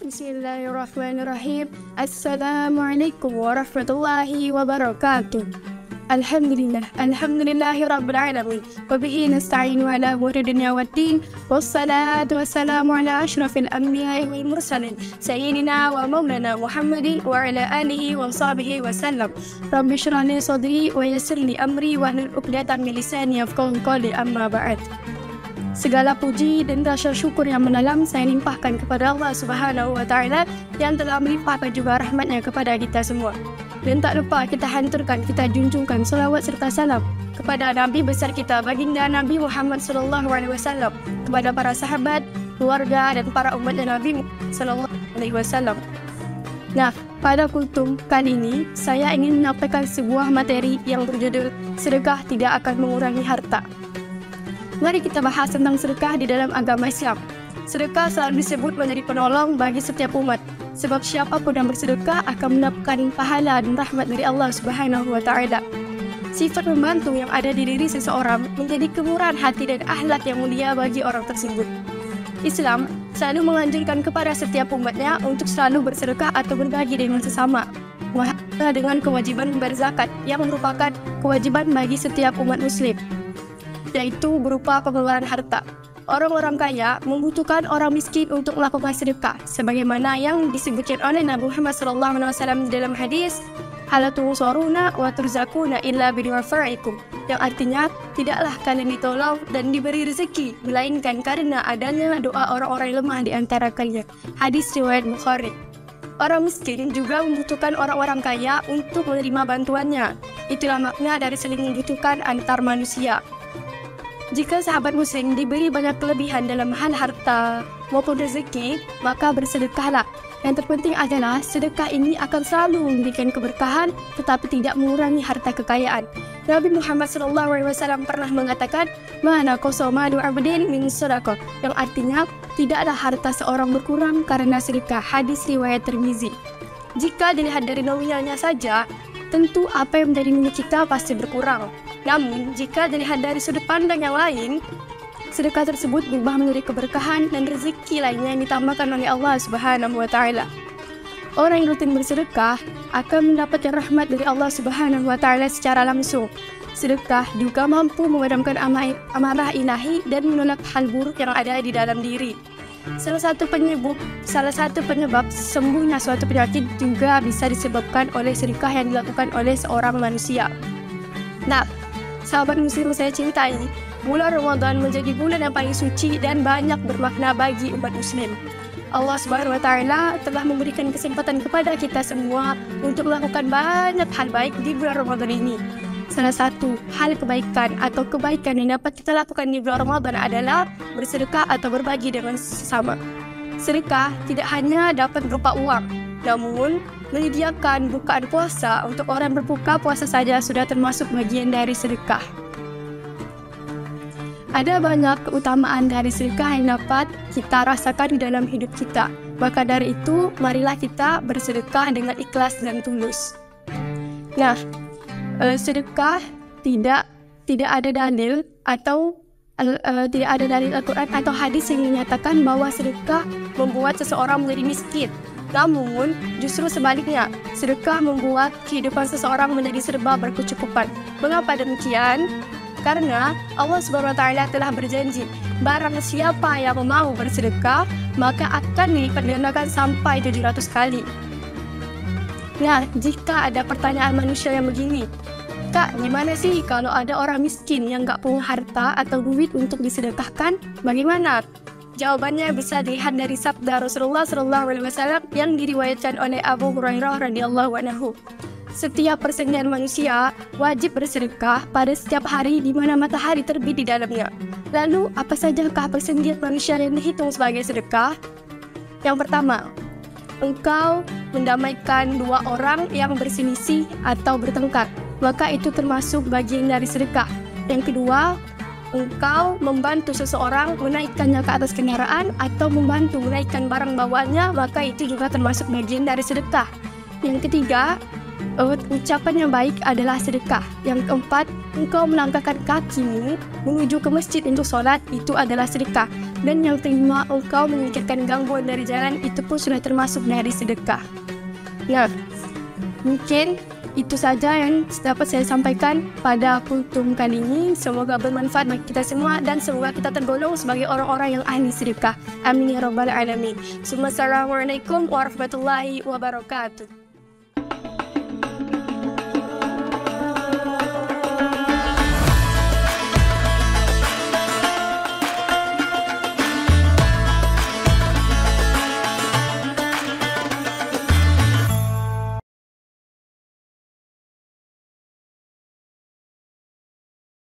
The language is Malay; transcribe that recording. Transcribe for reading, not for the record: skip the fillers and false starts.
Bismillahirrahmanirrahim. Assalamualaikum warahmatullahi wabarakatuh. Alhamdulillahi rabbil alamin. Wa bihi nasta'inu ala umuri dunya waddin. Wassalatu wassalamu ala asyrafil anbiya'i wal mursalin sayyidina wa maulana Muhammadin wa ala alihi wa sahbihi wa sallam. Rabbi shrah li sadri wa yassir li amri wa hlul 'uqdatam min lisani yafqahu qawli, amma ba'd. Segala puji dan rasa syukur yang mendalam saya limpahkan kepada Allah Subhanahu wa Ta'ala yang telah melimpahkan juga rahmatnya kepada kita semua. Dan tak lupa kita hanturkan, kita junjungkan salawat serta salam kepada Nabi besar kita, baginda Nabi Muhammad SAW, kepada para sahabat, keluarga dan para umat Nabi SAW. Nah, pada kultum kali ini saya ingin menyampaikan sebuah materi yang berjudul sedekah tidak akan mengurangi harta. Mari kita bahas tentang sedekah di dalam agama Islam. Sedekah selalu disebut menjadi penolong bagi setiap umat, sebab siapapun yang bersedekah akan mendapatkan pahala dan rahmat dari Allah Subhanahu wa Ta'ala. Sifat membantu yang ada di diri seseorang menjadi kemurahan hati dan akhlak yang mulia bagi orang tersebut. Islam selalu menganjurkan kepada setiap umatnya untuk selalu bersedekah atau berbagi dengan sesama, dengan kewajiban berzakat yang merupakan kewajiban bagi setiap umat muslim, yaitu berupa pengeluaran harta. Orang-orang kaya membutuhkan orang miskin untuk melakukan sedekah, sebagaimana yang disebutkan oleh Nabi Muhammad SAW dalam hadis, "Hal tunsaruna wa turzakuna illa bidu'afaikum," yang artinya tidaklah kalian ditolong dan diberi rezeki melainkan karena adanya doa orang-orang lemah di antara kalian. Hadis riwayat Bukhari. Orang miskin juga membutuhkan orang-orang kaya untuk menerima bantuannya. Itulah makna dari saling membutuhkan antar manusia. Jika sahabat muslim diberi banyak kelebihan dalam hal harta maupun rezeki, maka bersedekahlah. Yang terpenting adalah sedekah ini akan selalu memberikan keberkahan tetapi tidak mengurangi harta kekayaan. Nabi Muhammad SAW pernah mengatakan, "Mana qasamalu 'abdin min sadaqah," yang artinya tidaklah harta seorang berkurang karena sedekah. Hadis riwayat Tirmizi. Jika dilihat dari nominalnya saja, tentu apa yang menjadi milik kita pasti berkurang. Namun, jika dilihat dari sudut pandang yang lain, sedekah tersebut berubah menjadi keberkahan dan rezeki lainnya yang ditambahkan oleh Allah Subhanahu wa Ta'ala. Orang yang rutin bersedekah akan mendapatkan rahmat dari Allah Subhanahu wa Ta'ala secara langsung. Sedekah juga mampu memadamkan amarah ilahi dan menolak hal buruk yang ada di dalam diri. Salah satu penyebab sembuhnya suatu penyakit juga bisa disebabkan oleh sedekah yang dilakukan oleh seorang manusia. Nah, sahabat muslim saya cintai, bulan Ramadan menjadi bulan yang paling suci dan banyak bermakna bagi umat muslim. Allah Subhanahu wa Ta'ala telah memberikan kesempatan kepada kita semua untuk melakukan banyak hal baik di bulan Ramadan ini. Salah satu hal kebaikan atau kebaikan yang dapat kita lakukan di bulan Ramadan adalah bersedekah atau berbagi dengan sesama. Sedekah tidak hanya dapat berupa uang, namun menyediakan bukaan puasa untuk orang berbuka puasa saja sudah termasuk bagian dari sedekah. Ada banyak keutamaan dari sedekah yang dapat kita rasakan di dalam hidup kita. Maka dari itu, marilah kita bersedekah dengan ikhlas dan tulus. Nah, sedekah tidak ada dalil atau tidak ada dalil Al-Quran atau hadis yang menyatakan bahwa sedekah membuat seseorang menjadi miskin. Namun, justru sebaliknya, sedekah membuat kehidupan seseorang menjadi serba berkecukupan. Mengapa demikian? Karena Allah Subhanahu wa Ta'ala telah berjanji, barang siapa yang mau bersedekah, maka akan dilipat gandakan sampai 700 kali. Nah, jika ada pertanyaan manusia yang begini, "Kak, gimana sih kalau ada orang miskin yang gak punya harta atau duit untuk disedekahkan? Bagaimana?" Jawabannya bisa dilihat dari sabda Rasulullah SAW yang diriwayatkan oleh Abu Hurairah radhiyallahu anhu. Setiap persendian manusia wajib bersedekah pada setiap hari di mana matahari terbit di dalamnya. Lalu, apa sajakah persendian manusia yang dihitung sebagai sedekah? Yang pertama, engkau mendamaikan dua orang yang berselisih atau bertengkar, maka itu termasuk bagian dari sedekah. Yang kedua, engkau membantu seseorang menaikkannya ke atas kendaraan atau membantu menaikkan barang bawaannya, maka itu juga termasuk bagian dari sedekah. Yang ketiga, ucapan yang baik adalah sedekah. Yang keempat, engkau melangkahkan kakimu menuju ke masjid untuk sholat, itu adalah sedekah. Dan yang kelima, engkau menyingkirkan gangguan dari jalan, itu pun sudah termasuk dari sedekah. Nah, mungkin itu saja yang dapat saya sampaikan pada kultum kali ini. Semoga bermanfaat bagi kita semua dan semoga kita tergolong sebagai orang-orang yang ahli sedekah. Amin ya rabbal alamin. Assalamualaikum warahmatullahi wabarakatuh.